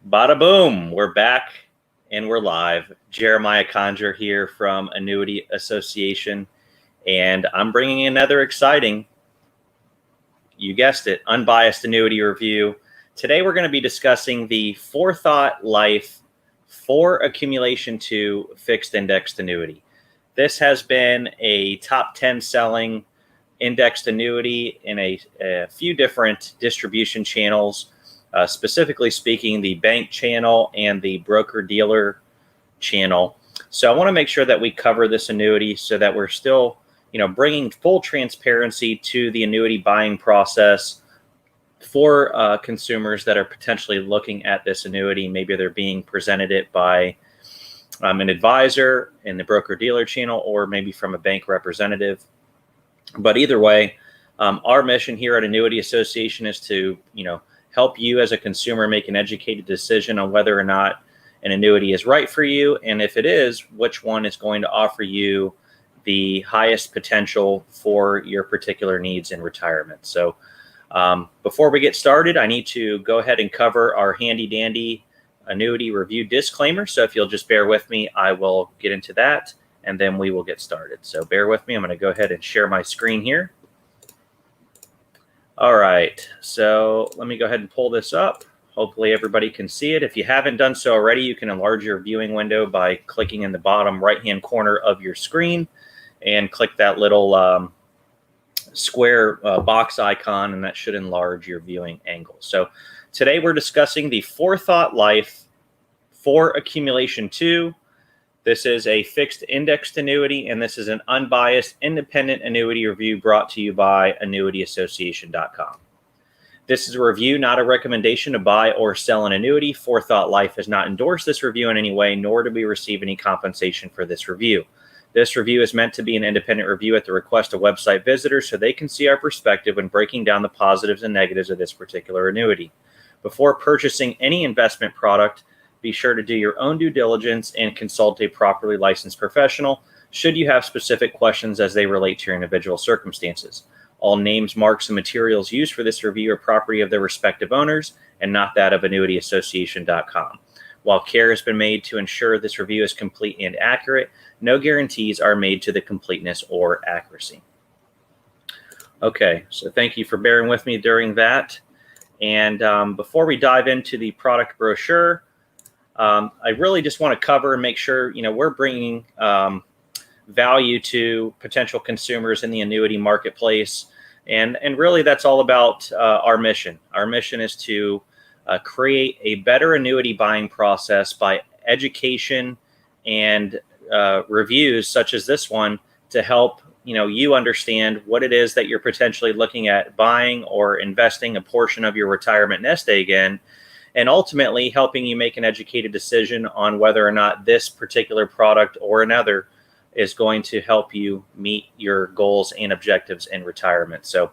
Bada boom, we're back and we're live. Jeremiah Conjure here from Annuity Association, and I'm bringing another exciting, you guessed it, unbiased annuity review. Today we're going to be discussing the Forethought Life Fore Accumulation 2 fixed indexed annuity. This has been a top 10 selling indexed annuity in a few different distribution channels. Specifically speaking, the bank channel and the broker-dealer channel. So I want to make sure that we cover this annuity so that we're still, bringing full transparency to the annuity buying process for consumers that are potentially looking at this annuity. Maybe they're being presented it by an advisor in the broker-dealer channel or maybe from a bank representative. But either way, our mission here at Annuity Association is to, help you as a consumer make an educated decision on whether or not an annuity is right for you. And if it is, which one is going to offer you the highest potential for your particular needs in retirement. So before we get started, I need to go ahead and cover our handy dandy annuity review disclaimer. So if you'll just bear with me, I will get into that and then we will get started. So bear with me. I'm going to go ahead and share my screen here. All right, so let me go ahead and pull this up. Hopefully everybody can see it. If you haven't done so already, you can enlarge your viewing window by clicking in the bottom right-hand corner of your screen and click that little square box icon, and that should enlarge your viewing angle. So today we're discussing the Forethought Life Fore Accumulation 2. This is a fixed indexed annuity, and this is an unbiased independent annuity review brought to you by annuityassociation.com. This is a review, not a recommendation to buy or sell an annuity. Forethought Life has not endorsed this review in any way, nor do we receive any compensation for this review. This review is meant to be an independent review at the request of website visitors so they can see our perspective when breaking down the positives and negatives of this particular annuity. Before purchasing any investment product, be sure to do your own due diligence and consult a properly licensed professional should you have specific questions as they relate to your individual circumstances. All names, marks, and materials used for this review are property of their respective owners and not that of annuityassociation.com. While care has been made to ensure this review is complete and accurate, no guarantees are made to the completeness or accuracy. Okay, so thank you for bearing with me during that. And before we dive into the product brochure, I really just want to cover and make sure, we're bringing value to potential consumers in the annuity marketplace. And really, that's all about our mission. Our mission is to create a better annuity buying process by education and reviews such as this one to help, you understand what it is that you're potentially looking at buying or investing a portion of your retirement nest egg in, and ultimately helping you make an educated decision on whether or not this particular product or another is going to help you meet your goals and objectives in retirement. So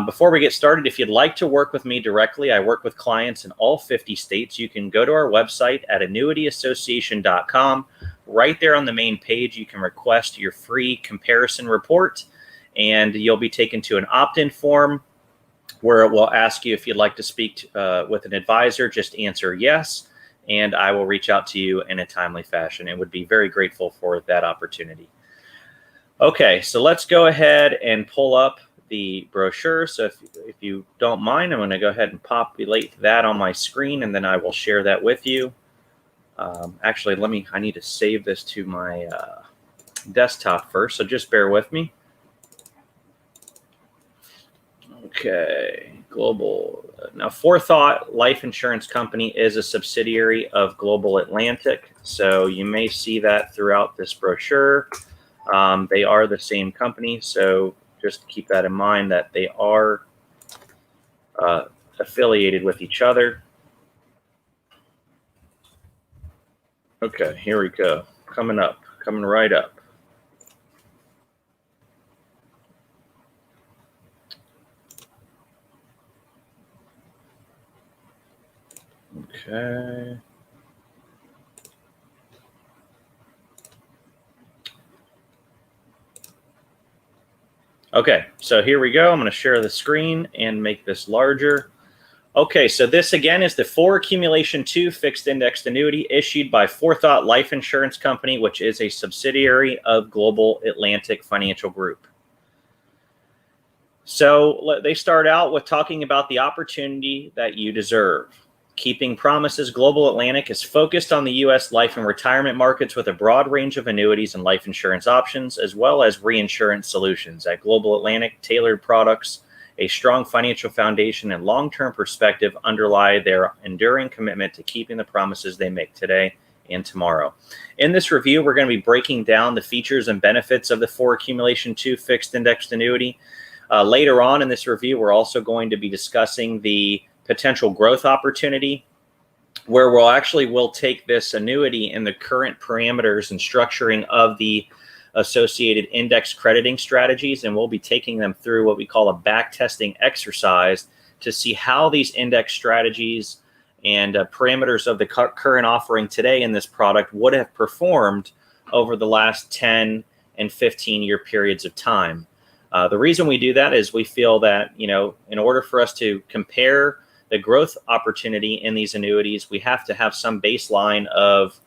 before we get started, if you'd like to work with me directly, I work with clients in all 50 states. You can go to our website at annuityassociation.com. Right there on the main page, you can request your free comparison report, and you'll be taken to an opt-in form where it will ask you if you'd like to speak with an advisor. Just answer yes, and I will reach out to you in a timely fashion and would be very grateful for that opportunity. Okay, so let's go ahead and pull up the brochure. So if you don't mind, I'm going to go ahead and populate that on my screen, and then I will share that with you. Actually, I need to save this to my desktop first, so just bear with me. Okay, global. Now, Forethought Life Insurance Company is a subsidiary of Global Atlantic, so you may see that throughout this brochure. They are the same company, so just keep that in mind that they are affiliated with each other. Okay, here we go. Coming right up. Okay. Okay, so here we go. I'm going to share the screen and make this larger. Okay, so this again is the Fore Accumulation 2 fixed indexed annuity issued by Forethought Life Insurance Company, which is a subsidiary of Global Atlantic Financial Group. So they start out with talking about the opportunity that you deserve. Keeping promises, Global Atlantic is focused on the U.S. life and retirement markets with a broad range of annuities and life insurance options, as well as reinsurance solutions. At Global Atlantic, tailored products, a strong financial foundation, and long-term perspective underlie their enduring commitment to keeping the promises they make today and tomorrow. In this review, we're going to be breaking down the features and benefits of the Fore Accumulation 2 fixed indexed annuity. Later on in this review, we're also going to be discussing the potential growth opportunity, where we'll take this annuity and the current parameters and structuring of the associated index crediting strategies, and we'll be taking them through what we call a backtesting exercise to see how these index strategies and parameters of the current offering today in this product would have performed over the last 10 and 15-year periods of time. The reason we do that is we feel that, in order for us to compare the growth opportunity in these annuities, we have to have some baseline of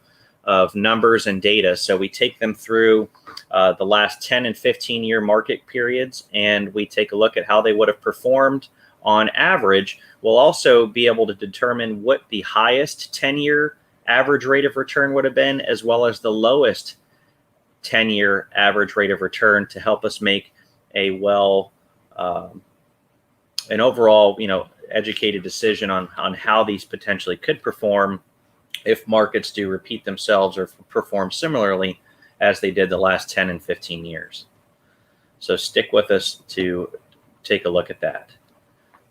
numbers and data. So we take them through the last 10 and 15-year market periods, and we take a look at how they would have performed on average. We'll also be able to determine what the highest 10-year average rate of return would have been, as well as the lowest 10-year average rate of return, to help us make an overall, educated decision on how these potentially could perform if markets do repeat themselves or perform similarly as they did the last 10 and 15 years. So stick with us to take a look at that.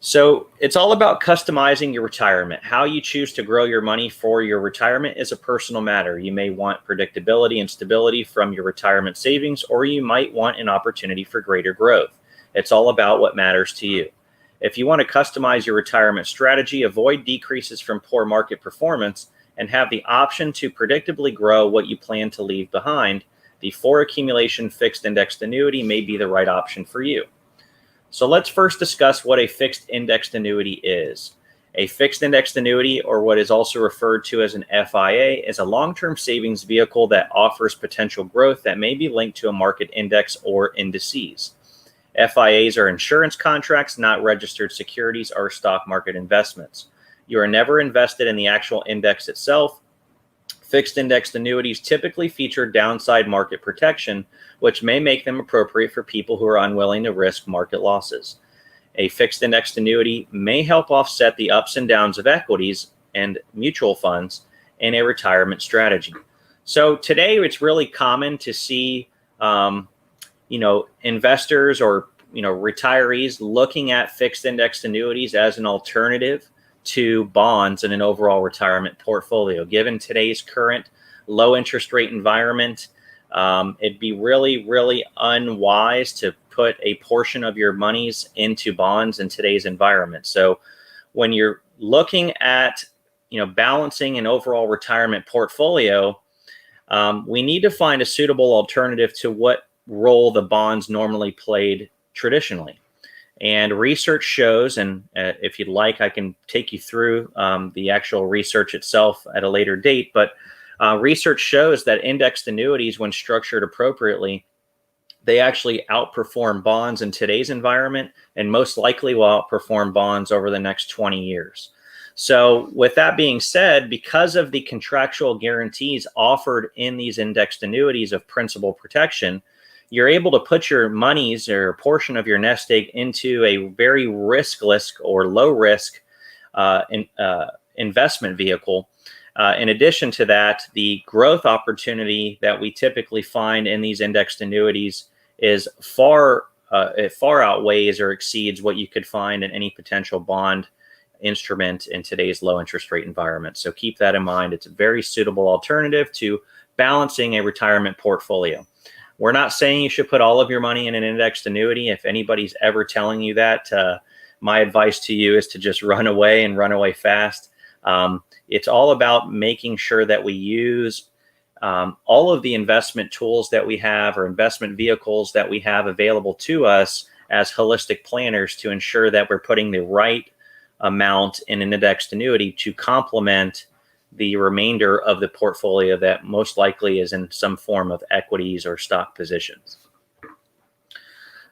So it's all about customizing your retirement. How you choose to grow your money for your retirement is a personal matter. You may want predictability and stability from your retirement savings, or you might want an opportunity for greater growth. It's all about what matters to you. If you want to customize your retirement strategy, avoid decreases from poor market performance, and have the option to predictably grow what you plan to leave behind, the Fore Accumulation fixed indexed annuity may be the right option for you. So let's first discuss what a fixed indexed annuity is. A fixed indexed annuity, or what is also referred to as an FIA, is a long-term savings vehicle that offers potential growth that may be linked to a market index or indices. FIAs are insurance contracts, not registered securities or stock market investments. You are never invested in the actual index itself. Fixed indexed annuities typically feature downside market protection, which may make them appropriate for people who are unwilling to risk market losses. A fixed indexed annuity may help offset the ups and downs of equities and mutual funds in a retirement strategy. So today it's really common to see investors or retirees looking at fixed indexed annuities as an alternative to bonds in an overall retirement portfolio. Given today's current low interest rate environment, it'd be really, really unwise to put a portion of your monies into bonds in today's environment. So when you're looking at balancing an overall retirement portfolio, we need to find a suitable alternative to what role the bonds normally played traditionally. And research shows, and if you'd like, I can take you through the actual research itself at a later date, but research shows that indexed annuities, when structured appropriately, they actually outperform bonds in today's environment, and most likely will outperform bonds over the next 20 years. So with that being said, because of the contractual guarantees offered in these indexed annuities of principal protection, you're able to put your monies or a portion of your nest egg into a very riskless or low risk investment vehicle. In addition to that, the growth opportunity that we typically find in these indexed annuities is it far outweighs or exceeds what you could find in any potential bond instrument in today's low interest rate environment. So keep that in mind. It's a very suitable alternative to balancing a retirement portfolio. We're not saying you should put all of your money in an indexed annuity. If anybody's ever telling you that, my advice to you is to just run away and run away fast. It's all about making sure that we use all of the investment tools that we have or investment vehicles that we have available to us as holistic planners to ensure that we're putting the right amount in an indexed annuity to complement the remainder of the portfolio that most likely is in some form of equities or stock positions.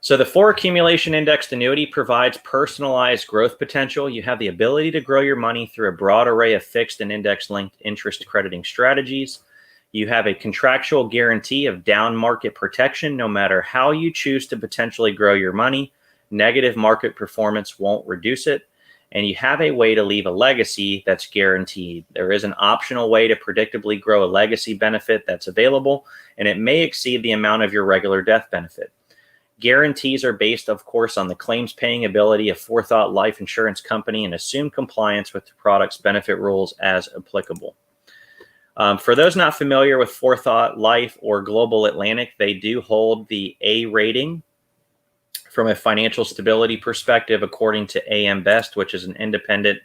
So the Fore Accumulation Indexed Annuity provides personalized growth potential. You have the ability to grow your money through a broad array of fixed and index-linked interest crediting strategies. You have a contractual guarantee of down market protection no matter how you choose to potentially grow your money. Negative market performance won't reduce it. And you have a way to leave a legacy that's guaranteed. There is an optional way to predictably grow a legacy benefit that's available, and it may exceed the amount of your regular death benefit. Guarantees are based, of course, on the claims paying ability of Forethought Life Insurance Company and assume compliance with the product's benefit rules as applicable. For those not familiar with Forethought Life or Global Atlantic, they do hold the A rating from a financial stability perspective, according to AM Best, which is an independent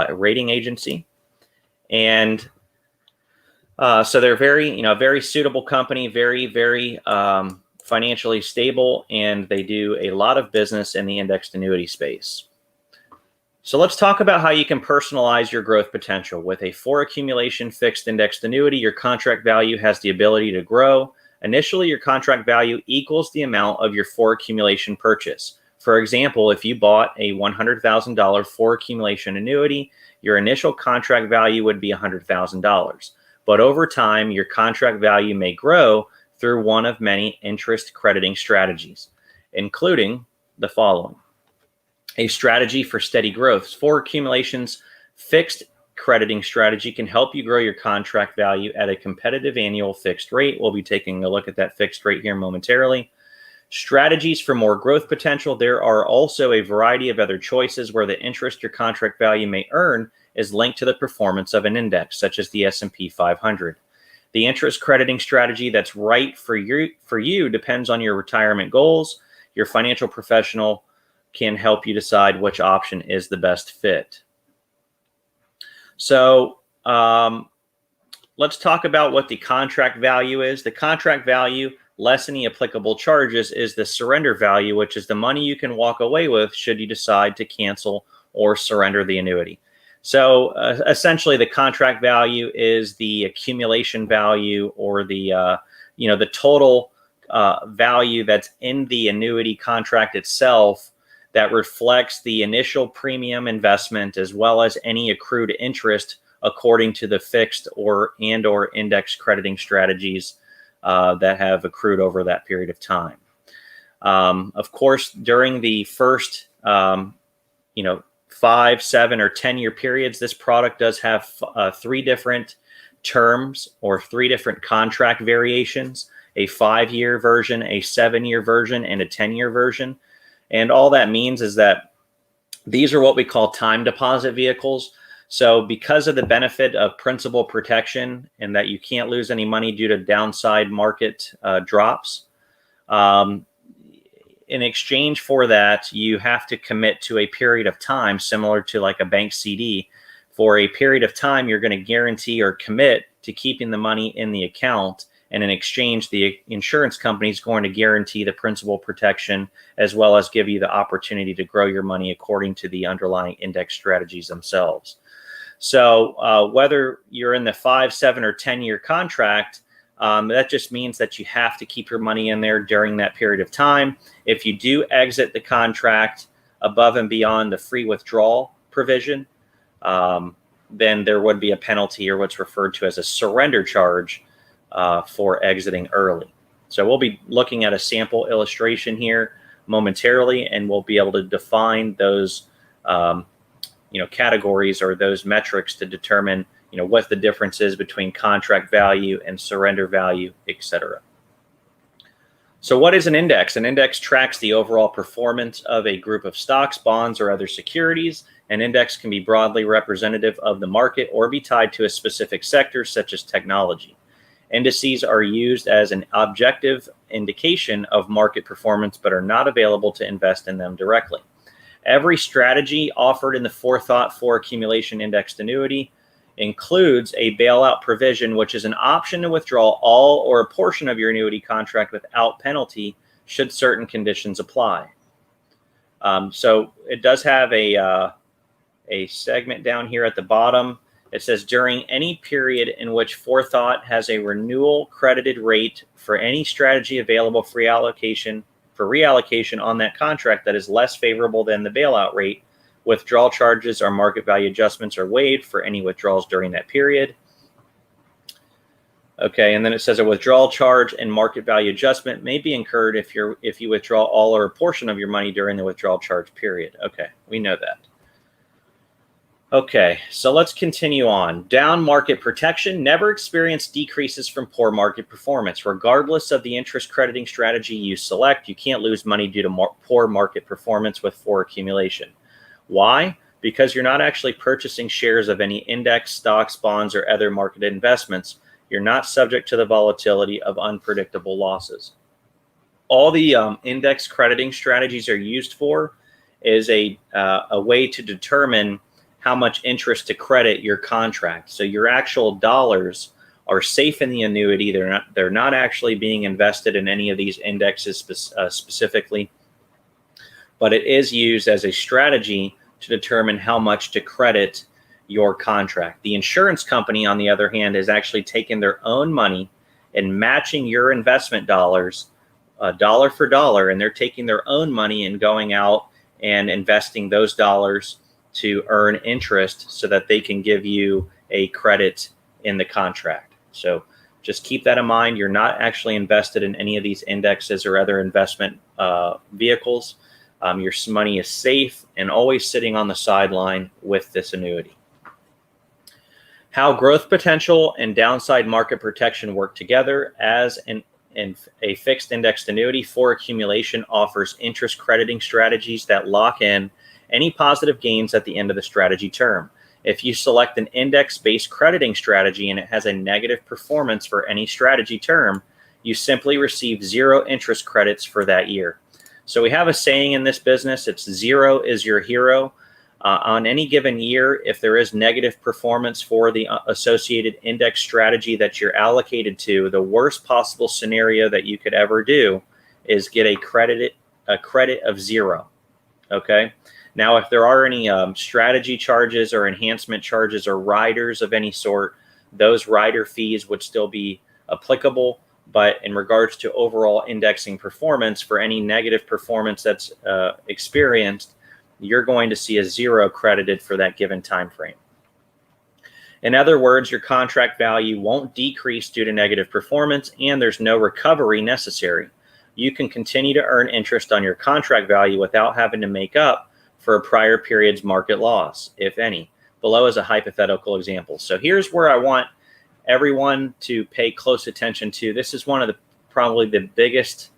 rating agency. And so they're very suitable company, very financially stable, and they do a lot of business in the indexed annuity space. So let's talk about how you can personalize your growth potential. With a Fore Accumulation fixed indexed annuity, your contract value has the ability to grow. Initially, your contract value equals the amount of your Fore Accumulation purchase. For example, if you bought a $100,000 Fore Accumulation annuity, your initial contract value would be $100,000. But over time, your contract value may grow through one of many interest crediting strategies, including the following. A strategy for steady growth. Fore Accumulation's fixed crediting strategy can help you grow your contract value at a competitive annual fixed rate. We'll be taking a look at that fixed rate here momentarily. Strategies for more growth potential. There are also a variety of other choices where the interest your contract value may earn is linked to the performance of an index, such as the S&P 500. The interest crediting strategy that's right for you depends on your retirement goals. Your financial professional can help you decide which option is the best fit. So let's talk about what the contract value is. The contract value, less any applicable charges, is the surrender value, which is the money you can walk away with should you decide to cancel or surrender the annuity. So essentially, the contract value is the accumulation value, or the the total value that's in the annuity contract itself, that reflects the initial premium investment as well as any accrued interest according to the fixed or index crediting strategies that have accrued over that period of time. Of course, during the first 5, 7, or 10-year periods, this product does have 3 different terms or 3 different contract variations: a 5-year version, a 7-year version, and a 10-year version. And all that means is that these are what we call time deposit vehicles. So because of the benefit of principal protection and that you can't lose any money due to downside market drops, in exchange for that, you have to commit to a period of time similar to like a bank CD. For a period of time, you're going to guarantee or commit to keeping the money in the account. And in exchange, the insurance company is going to guarantee the principal protection as well as give you the opportunity to grow your money according to the underlying index strategies themselves. So whether you're in the 5, 7, or 10-year contract, that just means that you have to keep your money in there during that period of time. If you do exit the contract above and beyond the free withdrawal provision, then there would be a penalty, or what's referred to as a surrender charge, for exiting early. So we'll be looking at a sample illustration here momentarily, and we'll be able to define those categories or those metrics to determine what the difference is between contract value and surrender value, etc. So what is an index? An index tracks the overall performance of a group of stocks, bonds, or other securities. An index can be broadly representative of the market or be tied to a specific sector, such as technology. Indices are used as an objective indication of market performance, but are not available to invest in them directly. Every strategy offered in the Forethought Fore Accumulation Indexed Annuity includes a bailout provision, which is an option to withdraw all or a portion of your annuity contract without penalty should certain conditions apply. So it does have a a segment down here at the bottom. It says, during any period in which Forethought has a renewal credited rate for any strategy available for reallocation on that contract that is less favorable than the bailout rate, withdrawal charges or market value adjustments are waived for any withdrawals during that period. Okay, and then it says a withdrawal charge and market value adjustment may be incurred if you withdraw all or a portion of your money during the withdrawal charge period. Okay, we know that. Okay, so let's continue on. Down market protection. Never experience decreases from poor market performance. Regardless of the interest crediting strategy you select, you can't lose money due to poor market performance with Fore Accumulation. Why? Because you're not actually purchasing shares of any index, stocks, bonds, or other market investments. You're not subject to the volatility of unpredictable losses. All the index crediting strategies are used for is a way to determine how much interest to credit your contract. So your actual dollars are safe in the annuity. They're not actually being invested in any of these indexes specifically, but it is used as a strategy to determine how much to credit your contract. The insurance company, on the other hand, is actually taking their own money and matching your investment dollars dollar for dollar, and they're taking their own money and going out and investing those dollars to earn interest so that they can give you a credit in the contract. So just keep that in mind. You're not actually invested in any of these indexes or other investment vehicles. Your money is safe and always sitting on the sideline with this annuity. How growth potential and downside market protection work together. As in a fixed indexed annuity, Fore Accumulation offers interest crediting strategies that lock in any positive gains at the end of the strategy term. If you select an index-based crediting strategy and it has a negative performance for any strategy term, you simply receive 0 interest credits for that year. So we have a saying in this business, it's 0 is your hero. On any given year, if there is negative performance for the associated index strategy that you're allocated to, the worst possible scenario that you could ever do is get a credit of 0. Okay. Now, if there are any strategy charges or enhancement charges or riders of any sort, those rider fees would still be applicable. But in regards to overall indexing performance, for any negative performance that's experienced, you're going to see a 0 credited for that given time frame. In other words, your contract value won't decrease due to negative performance, and there's no recovery necessary. You can continue to earn interest on your contract value without having to make up for a prior period's market loss, if any. Below is a hypothetical example. So here's where I want everyone to pay close attention to. This is one of probably the biggest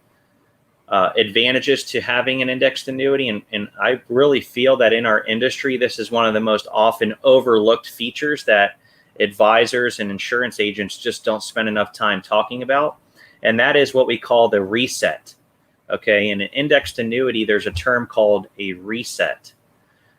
advantages to having an indexed annuity, and I really feel that in our industry, this is one of the most often overlooked features that advisors and insurance agents just don't spend enough time talking about, and that is what we call the reset. Okay, in an indexed annuity, there's a term called a reset.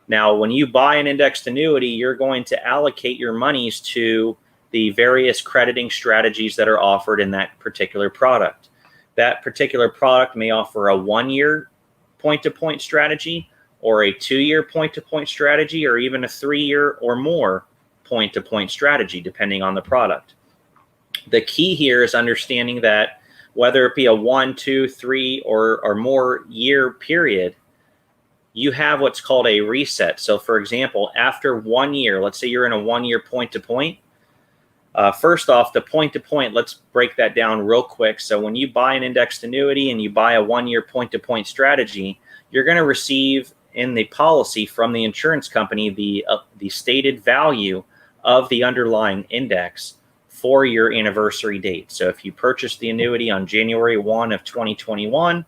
Now, when you buy an indexed annuity, you're going to allocate your monies to the various crediting strategies that are offered in that particular product. That particular product may offer a 1-year point-to-point strategy, or a 2-year point-to-point strategy, or even a 3-year or more point-to-point strategy, depending on the product. The key here is understanding that whether it be a 1, 2, 3, or more year period, you have what's called a reset. So for example, after 1 year, let's say you're in a 1-year point-to-point, first off, the point-to-point, let's break that down real quick. So when you buy an indexed annuity and you buy a 1-year point-to-point strategy, you're going to receive in the policy from the insurance company the stated value of the underlying index for your anniversary date. So if you purchase the annuity on January 1 of 2021,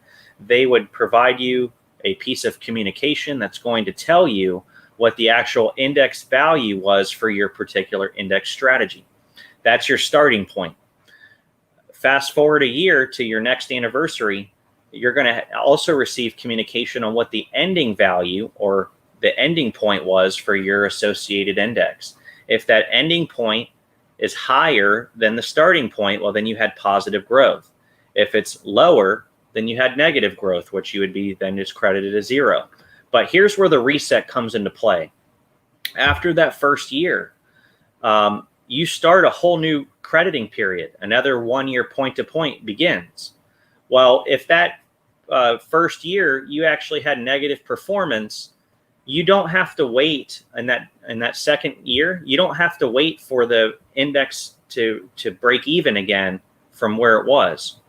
they would provide you a piece of communication that's going to tell you what the actual index value was for your particular index strategy. That's your starting point. Fast forward a year to your next anniversary, you're going to also receive communication on what the ending value or the ending point was for your associated index. If that ending point is higher than the starting point, well, then you had positive growth. If it's lower, then you had negative growth, which you would be then just credited as 0. But here's where the reset comes into play. After that first year, you start a whole new crediting period. Another 1 year point to point begins. Well, if that first year you actually had negative performance, you don't have to wait in that second year. You don't have to wait for the index to break even again from where it was.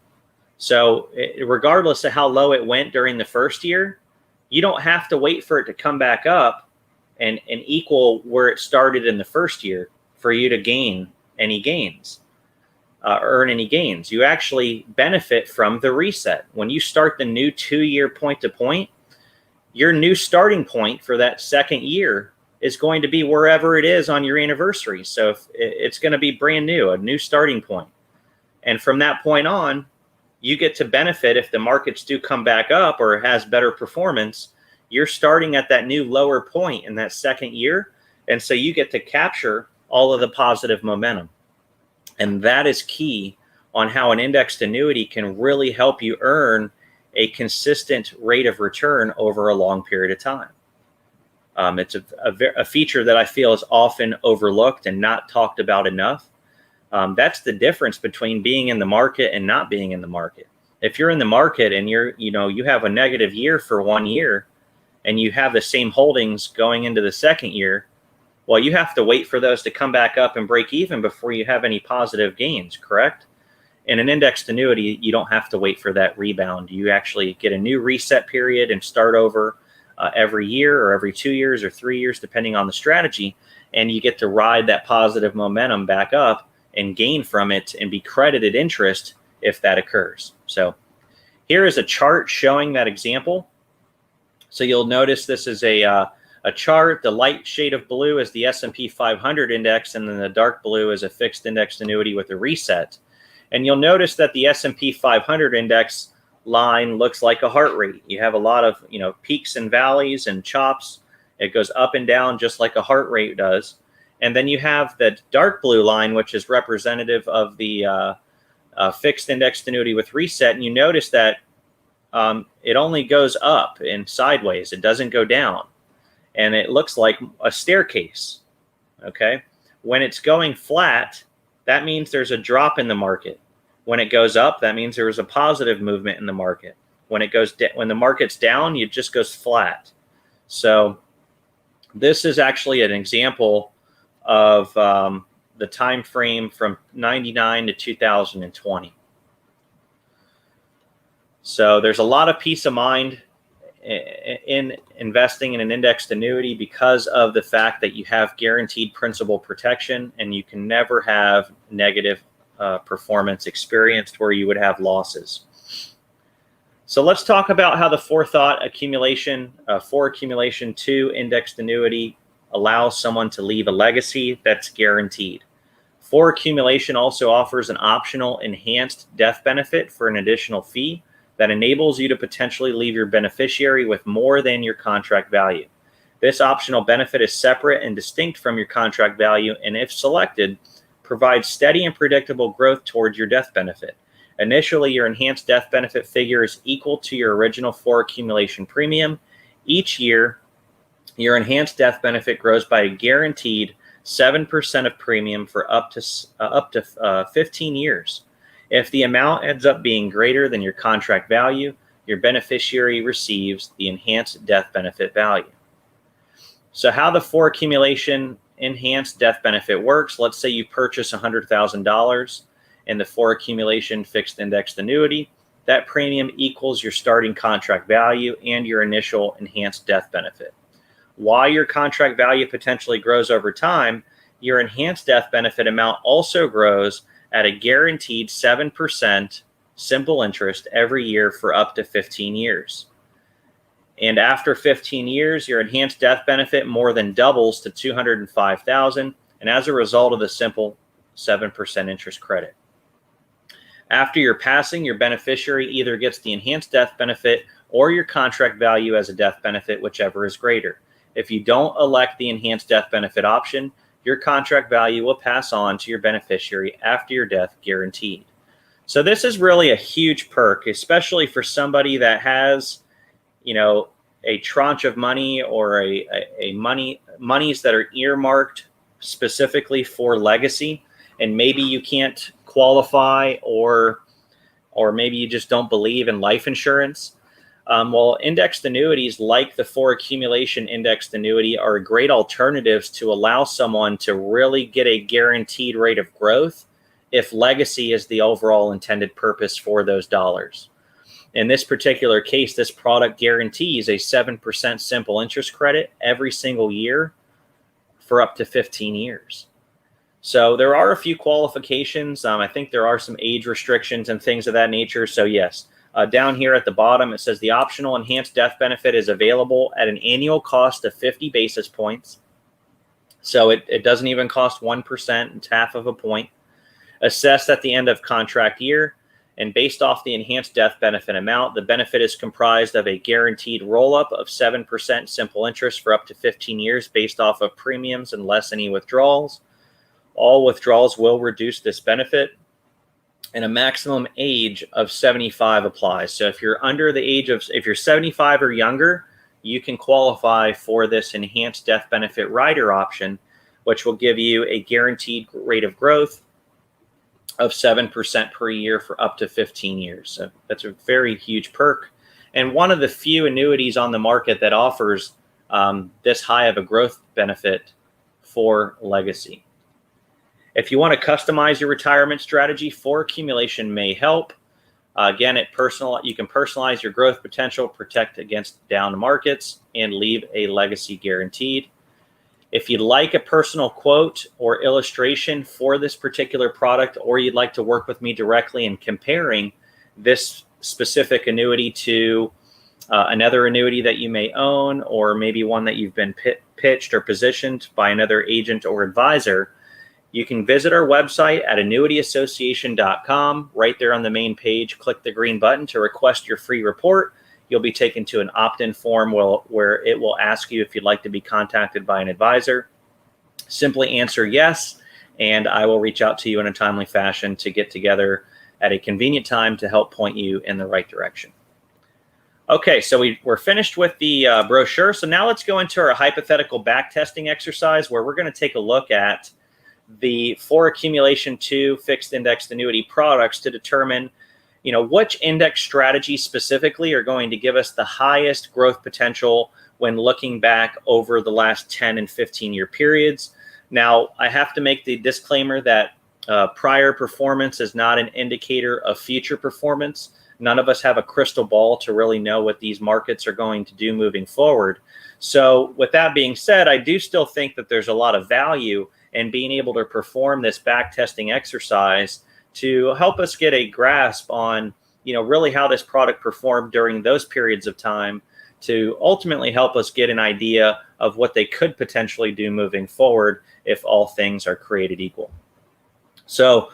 So regardless of how low it went during the first year, you don't have to wait for it to come back up and equal where it started in the first year for you to gain any gains, earn any gains. You actually benefit from the reset. When you start the new 2 year point to point, your new starting point for that second year is going to be wherever it is on your anniversary. So if it's going to be brand new, a new starting point. And from that point on, you get to benefit if the markets do come back up or has better performance. You're starting at that new lower point in that second year. And so you get to capture all of the positive momentum. And that is key on how an indexed annuity can really help you earn a consistent rate of return over a long period of time. It's a feature that I feel is often overlooked and not talked about enough. That's the difference between being in the market and not being in the market. If you're in the market and you have a negative year for 1 year and you have the same holdings going into the second year, well, you have to wait for those to come back up and break even before you have any positive gains, correct? In an indexed annuity, you don't have to wait for that rebound. You actually get a new reset period and start over every year or every 2 years or 3 years, depending on the strategy. And you get to ride that positive momentum back up and gain from it and be credited interest if that occurs. So here is a chart showing that example. So you'll notice this is a chart. The light shade of blue is the S&P 500 index, and then the dark blue is a fixed indexed annuity with a reset. And you'll notice that the S&P 500 index line looks like a heart rate. You have a lot of peaks and valleys and chops. It goes up and down just like a heart rate does. And then you have the dark blue line, which is representative of the fixed indexed annuity with reset. And you notice that it only goes up and sideways. It doesn't go down. And it looks like a staircase. Okay. When it's going flat, that means there's a drop in the market. When it goes up, that means there was a positive movement in the market. When the market's down, it just goes flat. So this is actually an example of the time frame from 99 to 2020. So there's a lot of peace of mind in investing in an indexed annuity because of the fact that you have guaranteed principal protection and you can never have negative performance experienced where you would have losses. So let's talk about how the Forethought accumulation, Fore Accumulation 2 indexed annuity allows someone to leave a legacy that's guaranteed. Fore Accumulation also offers an optional enhanced death benefit for an additional fee that enables you to potentially leave your beneficiary with more than your contract value. This optional benefit is separate and distinct from your contract value, and if selected, provides steady and predictable growth towards your death benefit. Initially, your enhanced death benefit figure is equal to your original Fore Accumulation premium. Each year, your enhanced death benefit grows by a guaranteed 7% of premium for up to 15 years. If the amount ends up being greater than your contract value, your beneficiary receives the enhanced death benefit value. So how the Fore Accumulation enhanced death benefit works: let's say you purchase $100,000 in the Fore Accumulation fixed indexed annuity. That premium equals your starting contract value and your initial enhanced death benefit. While your contract value potentially grows over time, your enhanced death benefit amount also grows at a guaranteed 7% simple interest every year for up to 15 years. And after 15 years, your enhanced death benefit more than doubles to $205,000, and as a result of the simple 7% interest credit. After your passing, your beneficiary either gets the enhanced death benefit or your contract value as a death benefit, whichever is greater. If you don't elect the enhanced death benefit option, your contract value will pass on to your beneficiary after your death, guaranteed. So this is really a huge perk, especially for somebody that has, a tranche of money or monies that are earmarked specifically for legacy, and maybe you can't qualify, or maybe you just don't believe in life insurance. Well, indexed annuities like the Fore Accumulation indexed annuity are great alternatives to allow someone to really get a guaranteed rate of growth if legacy is the overall intended purpose for those dollars. In this particular case, this product guarantees a 7% simple interest credit every single year for up to 15 years. So there are a few qualifications. I think there are some age restrictions and things of that nature. So yes, down here at the bottom, it says the optional enhanced death benefit is available at an annual cost of 50 basis points. So it doesn't even cost 1%. It's half of a point. Assessed at the end of contract year, and based off the enhanced death benefit amount, the benefit is comprised of a guaranteed roll-up of 7% simple interest for up to 15 years based off of premiums and less any withdrawals. All withdrawals will reduce this benefit, and a maximum age of 75 applies. So if you're if you're 75 or younger, you can qualify for this enhanced death benefit rider option, which will give you a guaranteed rate of growth of 7% per year for up to 15 years. So that's a very huge perk, and one of the few annuities on the market that offers this high of a growth benefit for legacy. If you want to customize your retirement strategy, Fore Accumulation may help. Again, you can personalize your growth potential, protect against down markets, and leave a legacy guaranteed. If you'd like a personal quote or illustration for this particular product, or you'd like to work with me directly in comparing this specific annuity to another annuity that you may own, or maybe one that you've been pitched or positioned by another agent or advisor, you can visit our website at annuityassociation.com. Right there on the main page, click the green button to request your free report. You'll be taken to an opt-in form where it will ask you if you'd like to be contacted by an advisor. Simply answer yes, and I will reach out to you in a timely fashion to get together at a convenient time to help point you in the right direction. Okay, so we're finished with the brochure. So now let's go into our hypothetical backtesting exercise, where we're going to take a look at the Fore Accumulation 2 fixed indexed annuity products to determine which index strategies specifically are going to give us the highest growth potential when looking back over the last 10 and 15-year periods. Now, I have to make the disclaimer that prior performance is not an indicator of future performance. None of us have a crystal ball to really know what these markets are going to do moving forward. So with that being said, I do still think that there's a lot of value in being able to perform this backtesting exercise to help us get a grasp on, really how this product performed during those periods of time, to ultimately help us get an idea of what they could potentially do moving forward if all things are created equal. So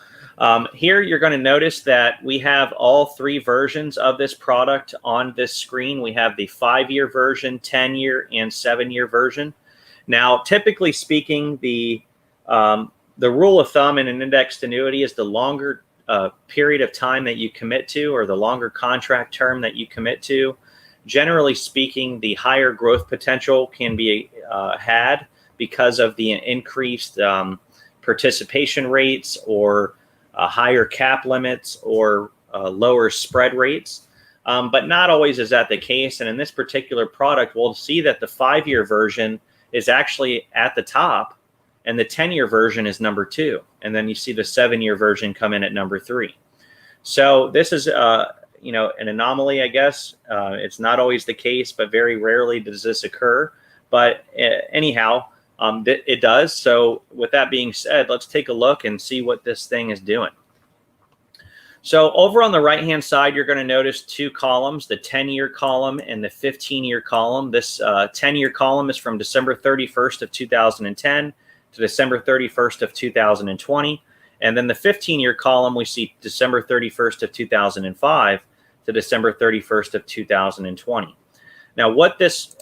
here you're going to notice that we have all three versions of this product on this screen. We have the 5-year version, 10-year, and 7-year version. Now, typically speaking, the rule of thumb in an indexed annuity is the longer period of time that you commit to, or the longer contract term that you commit to, generally speaking, the higher growth potential can be had because of the increased participation rates, or higher cap limits, or lower spread rates. But not always is that the case. And in this particular product, we'll see that the 5-year version is actually at the top, and the 10-year version is number 2. And then you see the 7-year version come in at number 3. So this is, an anomaly, I guess. It's not always the case, but very rarely does this occur. But anyhow, it does. So with that being said, let's take a look and see what this thing is doing. So over on the right-hand side, you're going to notice 2 columns, the 10-year column and the 15-year column. This 10-year column is from December 31st of 2010 to December 31st of 2020. And then the 15-year column, we see December 31st of 2005 to December 31st of 2020. Now, what this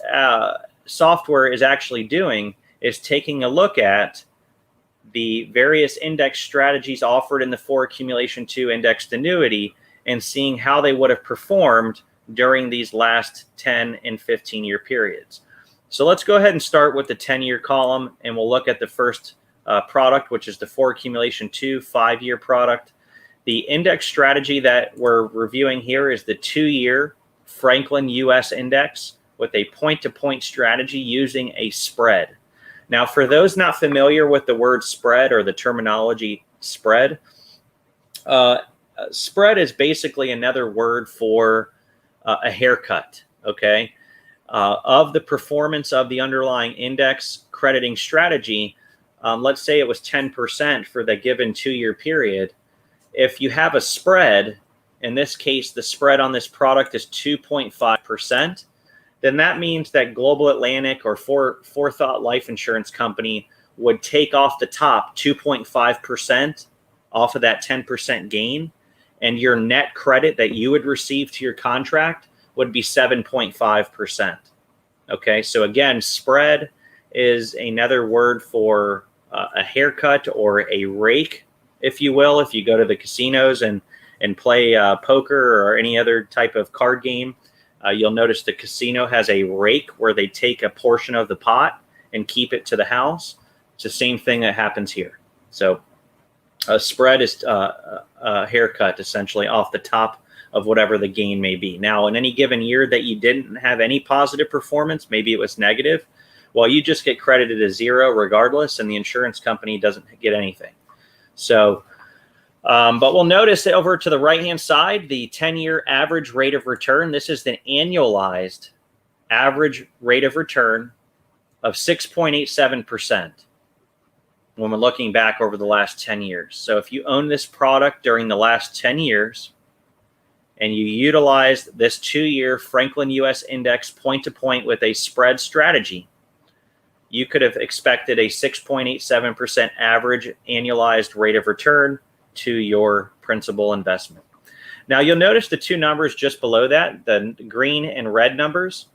software is actually doing is taking a look at the various index strategies offered in the Fore Accumulation 2 indexed annuity and seeing how they would have performed during these last 10 and 15-year periods. So let's go ahead and start with the 10-year column, and we'll look at the first product, which is the Fore Accumulation 2 5-year product. The index strategy that we're reviewing here is the 2-year Franklin US Index with a point-to-point strategy using a spread. Now, for those not familiar with the word spread or the terminology spread, spread is basically another word for a haircut, okay? Of the performance of the underlying index crediting strategy, let's say it was 10% for the given 2-year period. If you have a spread, in this case, the spread on this product is 2.5%, then that means that Global Atlantic or Forethought Life Insurance Company would take off the top 2.5% off of that 10% gain, and your net credit that you would receive to your contract would be 7.5%. Okay, so again, spread is another word for a haircut or a rake, if you will. If you go to the casinos and play poker or any other type of card game, you'll notice the casino has a rake where they take a portion of the pot and keep it to the house. It's the same thing that happens here. So a spread is a haircut essentially off the top of whatever the gain may be. Now, in any given year that you didn't have any positive performance, maybe it was negative, well, you just get credited a zero regardless, and the insurance company doesn't get anything. So, but we'll notice that over to the right-hand side, the 10-year average rate of return, this is the annualized average rate of return of 6.87% when we're looking back over the last 10 years. So if you own this product during the last 10 years and you utilize this 2-year Franklin US Index point-to-point with a spread strategy, you could have expected a 6.87% average annualized rate of return to your principal investment. Now, you'll notice the two numbers just below that, the green and red numbers.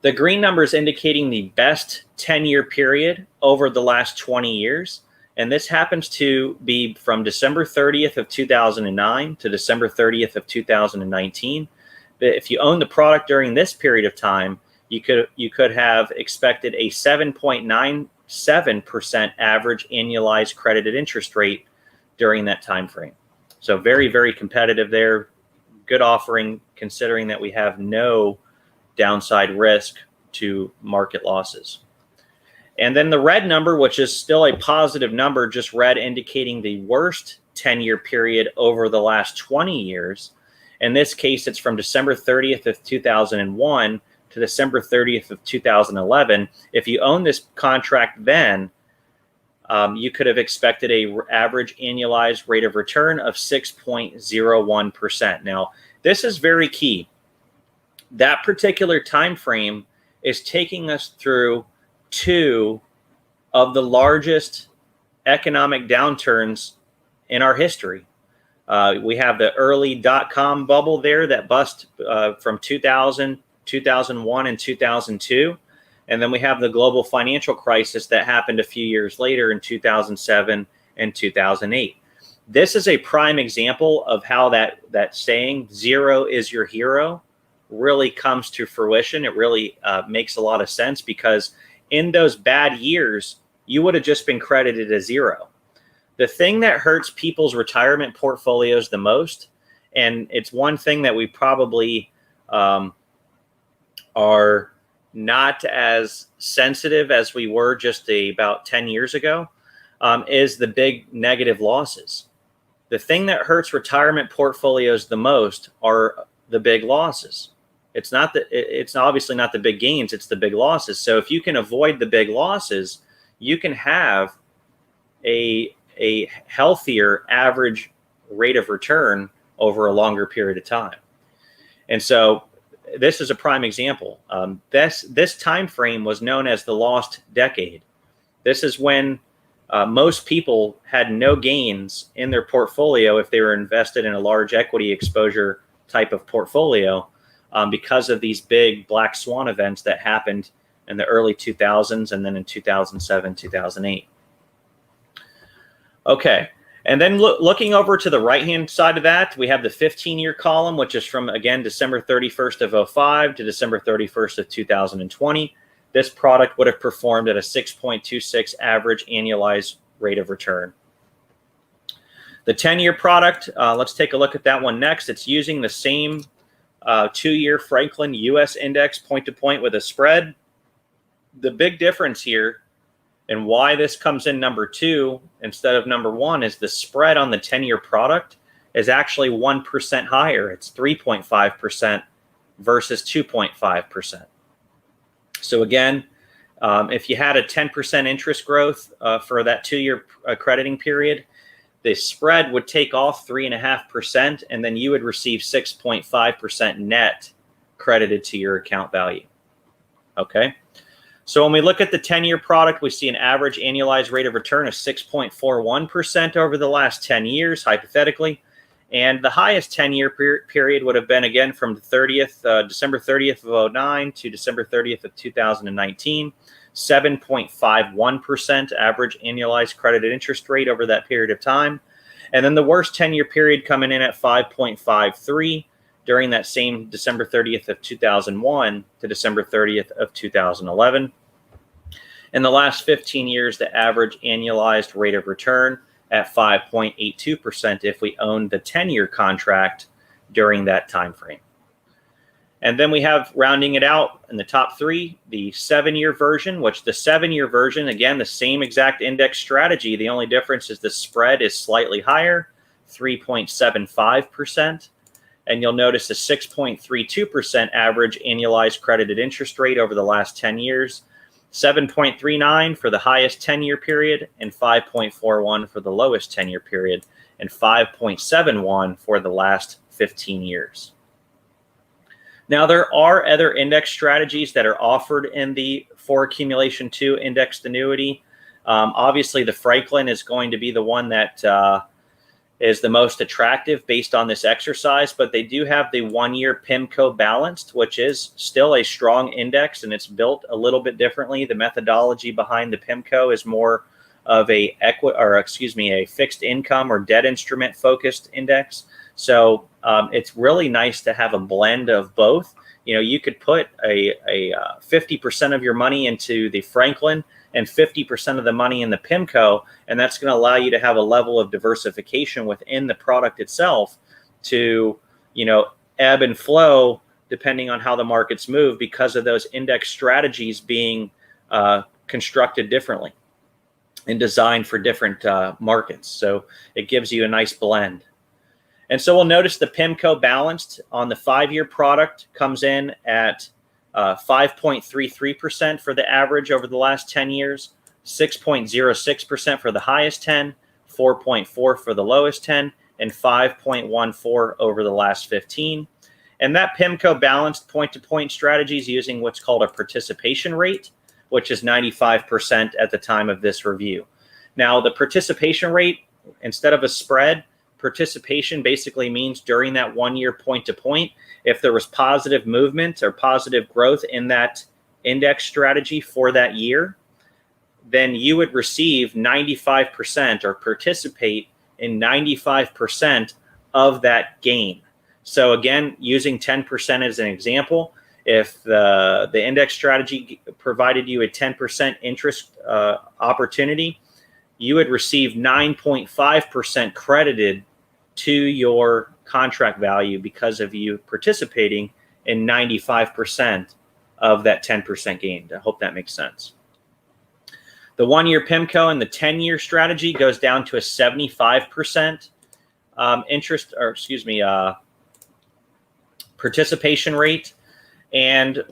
The green numbers indicating the best 10-year period over the last 20 years. And this happens to be from December 30th of 2009 to December 30th of 2019. But if you own the product during this period of time, you could have expected a 7.97% average annualized credited interest rate during that time frame. So very, very competitive there. Good offering considering that we have no downside risk to market losses. And then the red number, which is still a positive number, just red indicating the worst 10-year period over the last 20 years. In this case, it's from December 30th of 2001 to December 30th of 2011. If you own this contract then, you could have expected a average annualized rate of return of 6.01%. Now, this is very key. That particular time frame is taking us through two of the largest economic downturns in our history. We have the early dot-com bubble there that bust from 2000, 2001, and 2002. And then we have the global financial crisis that happened a few years later in 2007 and 2008. This is a prime example of how that saying, zero is your hero, really comes to fruition. It really makes a lot of sense because in those bad years, you would have just been credited a zero. The thing that hurts people's retirement portfolios the most, and it's one thing that we probably are not as sensitive as we were just about 10 years ago, is the big negative losses. The thing that hurts retirement portfolios the most are the big losses. It's obviously not the big gains, it's the big losses. So if you can avoid the big losses, you can have a healthier average rate of return over a longer period of time. And so this is a prime example. This time frame was known as the lost decade. This is when most people had no gains in their portfolio if they were invested in a large equity exposure type of portfolio because of these big black swan events that happened in the early 2000s and then in 2007, 2008. Okay, And then looking over to the right-hand side of that, we have the 15-year column, which is from, again, December 31st of 05 to December 31st of 2020. This product would have performed at a 6.26 average annualized rate of return. The 10-year product, let's take a look at that one next. It's using the same 2-year Franklin US index point-to-point with a spread. The big difference here and why this comes in number 2 instead of number 1 is the spread on the 10-year product is actually 1% higher. It's 3.5% versus 2.5%. So again, if you had a 10% interest growth for that 2-year crediting period, the spread would take off 3.5%, and then you would receive 6.5% net credited to your account value. Okay. So when we look at the 10-year product, we see an average annualized rate of return of 6.41% over the last 10 years, hypothetically. And the highest 10-year period would have been, again, from the December 30th of 09 to December 30th of 2019, 7.51% average annualized credited interest rate over that period of time. And then the worst 10-year period coming in at 5.53%. During that same December 30th of 2001 to December 30th of 2011. In the last 15 years, the average annualized rate of return at 5.82% if we owned the 10-year contract during that time frame. And then we have, rounding it out in the top 3, the 7-year version, which the 7-year version, again, the same exact index strategy. The only difference is the spread is slightly higher, 3.75%. And you'll notice a 6.32% average annualized credited interest rate over the last 10 years, 7.39 for the highest 10-year period, and 5.41 for the lowest 10-year period, and 5.71 for the last 15 years. Now, there are other index strategies that are offered in the Fore Accumulation 2 indexed annuity. Obviously, the Franklin is going to be the one that is the most attractive based on this exercise, but they do have the 1-year PIMCO balanced, which is still a strong index, and it's built a little bit differently. The methodology behind the PIMCO is more of a fixed income or debt instrument focused index. So it's really nice to have a blend of both. You know, you could put a 50% of your money into the Franklin and 50% of the money in the PIMCO, and that's going to allow you to have a level of diversification within the product itself to, you know, ebb and flow depending on how the markets move because of those index strategies being constructed differently and designed for different markets. So it gives you a nice blend. And so we'll notice the PIMCO balanced on the 5-year product comes in at 5.33% for the average over the last 10 years, 6.06% for the highest 10, 4.4 for the lowest 10, and 5.14 over the last 15. And that PIMCO balanced point-to-point strategy is using what's called a participation rate, which is 95% at the time of this review. Now, the participation rate, instead of a spread, participation basically means during that 1-year point-to-point, if there was positive movement or positive growth in that index strategy for that year, then you would receive 95% or participate in 95% of that gain. So again, using 10% as an example, if the index strategy provided you a 10% interest opportunity, you would receive 9.5% credited to your contract value because of you participating in 95% of that 10% gain. I hope that makes sense. The 1-year PIMCO and the 10-year strategy goes down to a 75% participation rate and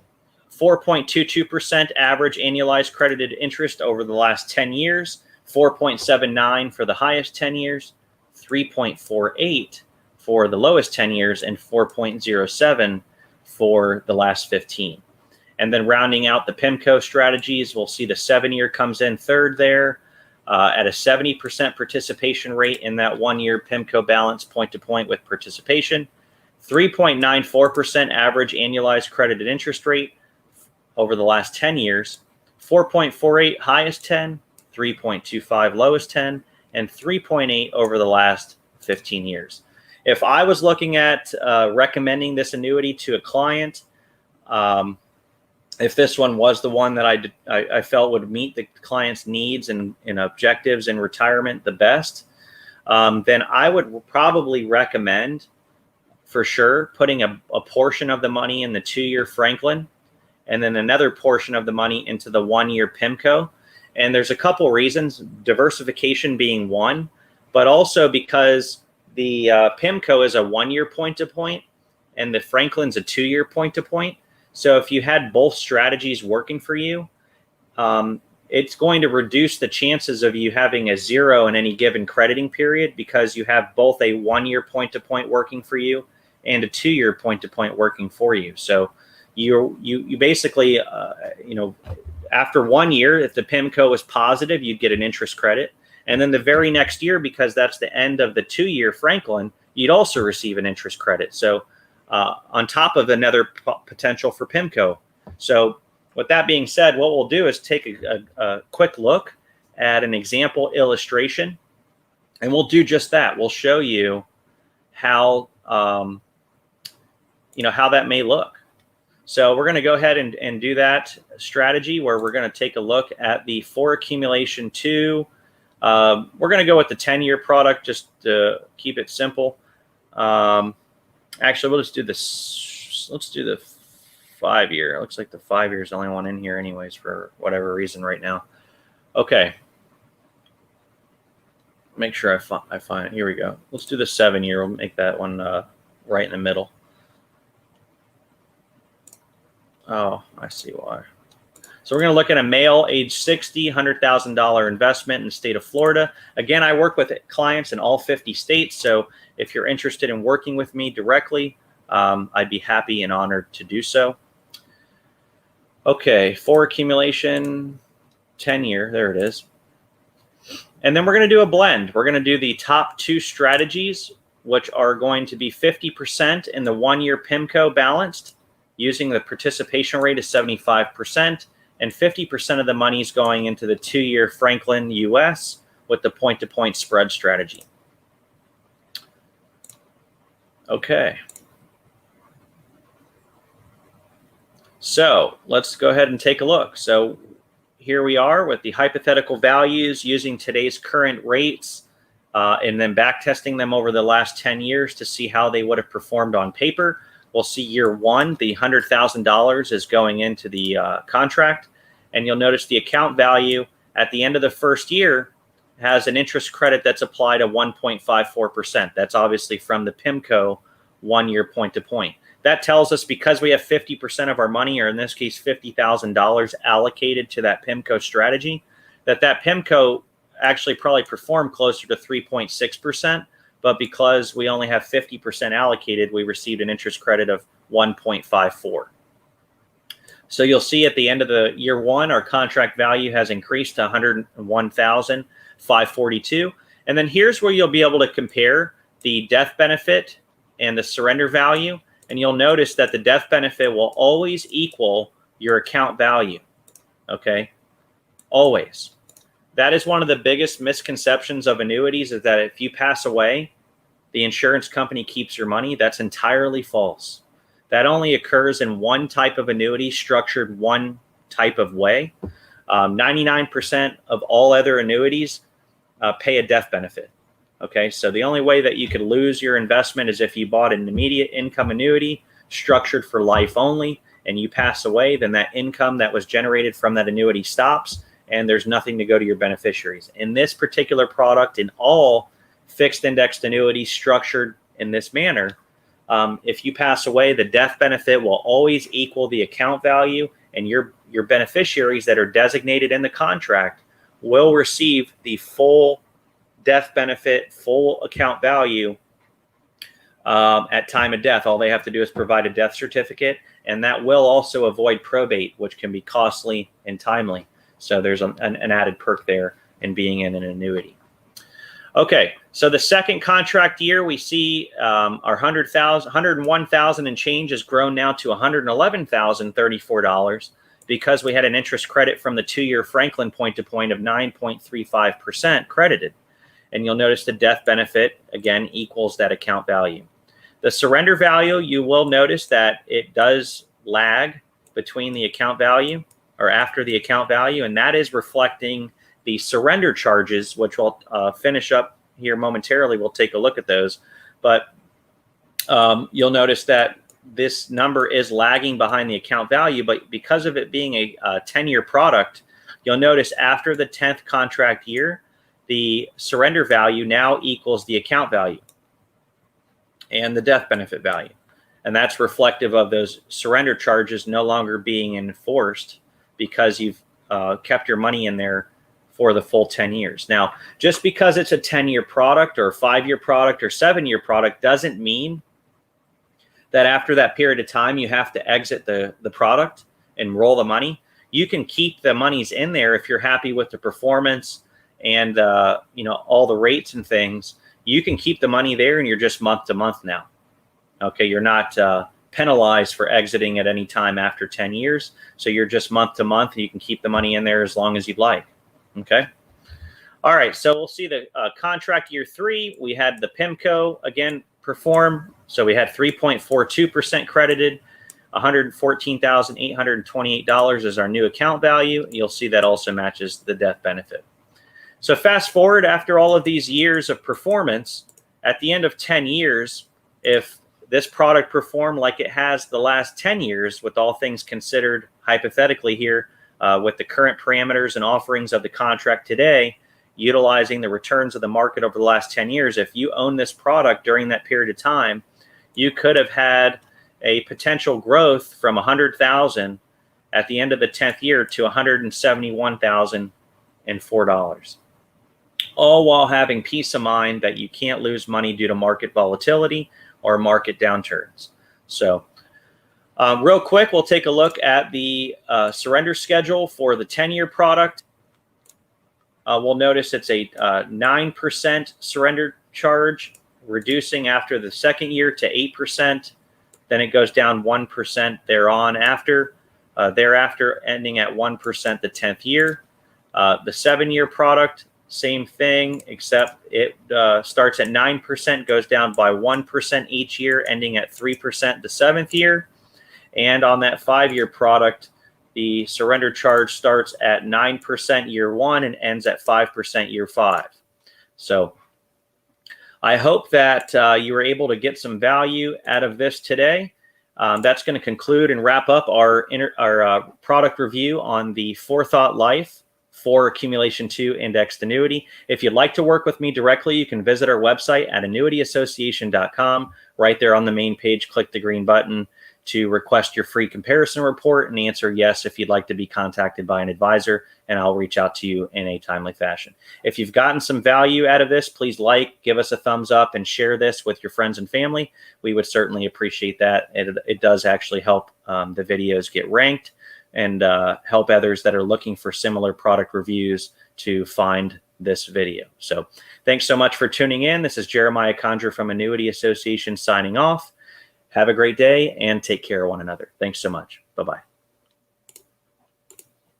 4.22% average annualized credited interest over the last 10 years, 4.79 for the highest 10 years, 3.48 for the lowest 10 years, and 4.07 for the last 15. And then rounding out the PIMCO strategies, we'll see the 7-year comes in third there at a 70% participation rate in that 1-year PIMCO balance point-to-point with participation, 3.94% average annualized credited interest rate over the last 10 years, 4.48 highest 10, 3.25 lowest 10, and 3.8 over the last 15 years. If I was looking at recommending this annuity to a client, if this one was the one that I felt would meet the client's needs and objectives in retirement the best, then I would probably recommend, for sure, putting a portion of the money in the 2-year Franklin and then another portion of the money into the 1-year PIMCO. And there's a couple reasons, diversification being one, but also because the PIMCO is a 1-year point-to-point and the Franklin's a 2-year point-to-point. So if you had both strategies working for you, it's going to reduce the chances of you having a 0 in any given crediting period, because you have both a 1-year point-to-point working for you and a 2-year point-to-point working for you. So you basically, after 1 year, if the PIMCO is positive, you'd get an interest credit. And then the very next year, because that's the end of the 2-year Franklin, you'd also receive an interest credit. So on top of another potential for PIMCO. So with that being said, what we'll do is take a quick look at an example illustration, and we'll do just that. We'll show you how, how that may look. So we're going to go ahead and do that strategy where we're going to take a look at the Fore Accumulation 2. We're going to go with the 10-year product just to keep it simple. Actually, we'll just do this. Let's do the 5-year. It looks like the 5-year is the only one in here anyways for whatever reason right now. Okay. Make sure I find it. Here we go. Let's do the 7-year. We'll make that one right in the middle. Oh, I see why. So we're going to look at a male, age 60, $100,000 investment in the state of Florida. Again, I work with clients in all 50 states. So if you're interested in working with me directly, I'd be happy and honored to do so. Okay, Fore Accumulation, 10-year, there it is. And then we're going to do a blend. We're going to do the top 2 strategies, which are going to be 50% in the 1-year PIMCO balanced, using the participation rate of 75%, and 50% of the money is going into the 2-year Franklin US with the point-to-point spread strategy. Okay. So let's go ahead and take a look. So here we are with the hypothetical values using today's current rates and then backtesting them over the last 10 years to see how they would have performed on paper. We'll see year 1, the $100,000 is going into the contract. And you'll notice the account value at the end of the first year has an interest credit that's applied at 1.54%. That's obviously from the PIMCO 1-year point-to-point. That tells us because we have 50% of our money, or in this case, $50,000 allocated to that PIMCO strategy, that PIMCO actually probably performed closer to 3.6%. But because we only have 50% allocated, we received an interest credit of 1.54. So you'll see at the end of the year 1, our contract value has increased to $101,542. And then here's where you'll be able to compare the death benefit and the surrender value. And you'll notice that the death benefit will always equal your account value. Okay? Always. That is one of the biggest misconceptions of annuities, is that if you pass away, the insurance company keeps your money. That's entirely false. That only occurs in one type of annuity structured one type of way. 99% of all other annuities pay a death benefit. Okay, so the only way that you could lose your investment is if you bought an immediate income annuity structured for life only, and you pass away, then that income that was generated from that annuity stops, and there's nothing to go to your beneficiaries. In this particular product, in all fixed indexed annuities structured in this manner, if you pass away, the death benefit will always equal the account value, and your beneficiaries that are designated in the contract will receive the full death benefit, full account value at time of death. All they have to do is provide a death certificate, and that will also avoid probate, which can be costly and timely. So there's an added perk there in being in an annuity. Okay, so the second contract year, we see our $101,000 and change has grown now to $111,034 because we had an interest credit from the 2-year Franklin point-to-point of 9.35% credited. and you'll notice the death benefit, again, equals that account value. The surrender value, you will notice that it does lag between the account value or after the account value, and that is reflecting the surrender charges, which we'll finish up here momentarily. We'll take a look at those. But you'll notice that this number is lagging behind the account value, but because of it being a 10-year product, you'll notice after the 10th contract year, the surrender value now equals the account value and the death benefit value. And that's reflective of those surrender charges no longer being enforced because you've kept your money in there for the full 10 years. Now, just because it's a 10-year product or a 5-year product or 7-year product doesn't mean that after that period of time you have to exit the product and roll the money. You can keep the monies in there if you're happy with the performance and all the rates and things. You can keep the money there and you're just month to month now. Okay, you're not penalized for exiting at any time after 10 years. So you're just month to month and you can keep the money in there as long as you'd like. Okay. All right, so we'll see the contract year 3. We had the PIMCO again perform. So we had 3.42% credited. $114,828 is our new account value. You'll see that also matches the death benefit. So fast forward after all of these years of performance, at the end of 10 years, if this product performed like it has the last 10 years, with all things considered hypothetically here, with the current parameters and offerings of the contract today, utilizing the returns of the market over the last 10 years, if you own this product during that period of time, you could have had a potential growth from $100,000 at the end of the 10th year to $171,004, all while having peace of mind that you can't lose money due to market volatility or market downturns. So real quick, we'll take a look at the surrender schedule for the 10-year product. We'll notice it's a 9% surrender charge, reducing after the second year to 8%. Then it goes down 1% thereafter ending at 1% the 10th year. The 7-year product, same thing, except it starts at 9%, goes down by 1% each year, ending at 3% the 7th year. And on that 5-year product, the surrender charge starts at 9% year 1 and ends at 5% year 5. So I hope that you were able to get some value out of this today. That's going to conclude and wrap up our product review on the Forethought Life Fore Accumulation 2 Indexed Annuity. If you'd like to work with me directly, you can visit our website at annuityassociation.com. Right there on the main page, click the green button to request your free comparison report and answer yes if you'd like to be contacted by an advisor, and I'll reach out to you in a timely fashion. If you've gotten some value out of this, please give us a thumbs up, and share this with your friends and family. We would certainly appreciate that. It does actually help the videos get ranked and help others that are looking for similar product reviews to find this video. So thanks so much for tuning in. This is Jeremiah Condra from Annuity Association signing off. Have a great day and take care of one another. Thanks so much. Bye-bye.